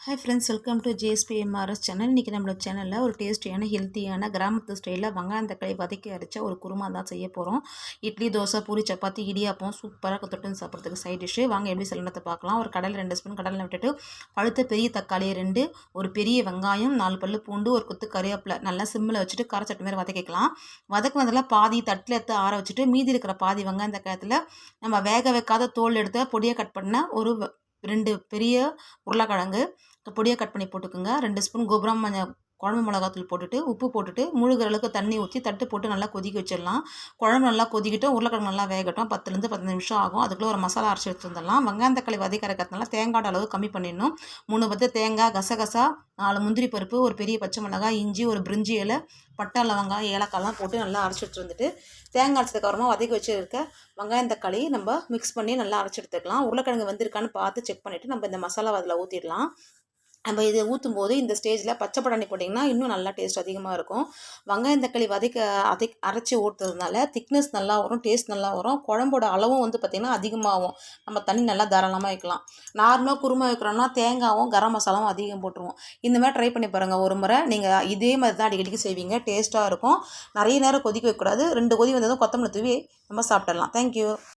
Hi friends, welcome to JSPMRS channel. இன்றைக்கி நம்மளோட சேனலில் ஒரு டேஸ்டியான ஹெல்த்தியான கிராமத்து ஸ்டைலில் வெங்காயம் தக்காளி வதக்கி அரைச்ச ஒரு குருமா தான் செய்ய போகிறோம். இட்லி, தோசை, பூரி, சப்பாத்தி, இடியாப்பம் சூப்பராக தொட்டு சாப்பிட்றதுக்கு சைட் டிஷ்ஷு. வாங்க எப்படி சொல்லணுத்தை பார்க்கலாம். ஒரு கடலை 2 ஸ்பூன் கடலை விட்டுட்டு பழுத்த பெரிய தக்காளி 2, ஒரு பெரிய வெங்காயம் 4 பல்லு பூண்டு, ஒரு கொத்து கறிவேப்பிலை நல்லா சிம்மில் வச்சுட்டு காரச்சட்டு மாதிரி வதக்கிக்கலாம். வதக்குனதில் பாதி தட்டில் எடுத்து ஆற வச்சுட்டு மீதி இருக்கிற பாதி வெங்காயம் தக்காளத்தில் நம்ம வேக வைக்காத தோல் எடுத்து பொடியை கட் பண்ண ஒரு 2 பெரிய உருளைக்கிழங்கு பொடியாக கட் பண்ணி போட்டுக்கோங்க. 2 ஸ்பூன் கோபுரம் குழம்பு மிளகாத்தூள் போட்டுட்டு உப்பு போட்டுட்டு முழுகிற அளவுக்கு தண்ணி ஊற்றி தட்டு போட்டு நல்லா கொதிக்க வச்சிடலாம். குழம்பு நல்லா கொதிக்கிட்டோம், உருளைக்கிழங்கு நல்லா வேகட்டும். 10லேருந்து 15 நிமிஷம் ஆகும். அதுக்குள்ளே ஒரு மசாலா அரைச்சி எடுத்து வந்துடலாம். வெங்காயம் தக்காளி வதக்கிறதுனால தேங்காய் அளவு கம்மி பண்ணிடணும். 3 பத்து தேங்காய், கசகசா, 4 முந்திரி பருப்பு, ஒரு பெரிய பச்சை மிளகாய், இஞ்சி, ஒரு பிரிஞ்சி இலை, பட்டை, லவங்காய், ஏலக்காய்லாம் போட்டு நல்லா அரைச்சி எடுத்து வந்துட்டு தேங்காய் அரைச்சதுக்கப்புறமா வதக்கி வச்சுருக்க வெங்காயம் தக்காளி நம்ம மிக்ஸ் பண்ணி நல்லா அரைச்சி எடுத்துக்கலாம். உருளைக்கிழங்கு வெந்திருக்கான்னு பார்த்து செக் பண்ணிவிட்டு நம்ம இந்த மசாலா அதில் ஊற்றிடலாம். நம்ம இதை ஊற்றும் போது இந்த ஸ்டேஜில் பச்சை பட்டாணி போட்டிங்கன்னா இன்னும் நல்லா டேஸ்ட் அதிகமாக இருக்கும். வெங்காயம் தக்காளி அரைச்சி ஊற்றுறதுனால திக்னஸ் நல்லா வரும், டேஸ்ட் நல்லா வரும். குழம்போட அளவும் பார்த்திங்கன்னா அதிகமாகும். நம்ம தண்ணி நல்லா தாராளமாக வைக்கலாம். நார்மலாக குருமா வைக்கிறோன்னா தேங்காயும் கரம் மசாலாவும் அதிகம் போட்டுருவோம். இந்த மாதிரி ட்ரை பண்ணி பாருங்கள் ஒரு முறை. நீங்கள் இதே மாதிரி தான் அடிக்கடிக்கு செய்வீங்க, டேஸ்ட்டாக இருக்கும். நிறைய நேரம் கொதிக்க வைக்கக்கூடாது. 2 கொதி வந்ததும் கொத்தமல்லி தூவி நம்ம சாப்பிடலாம். தேங்க்யூ.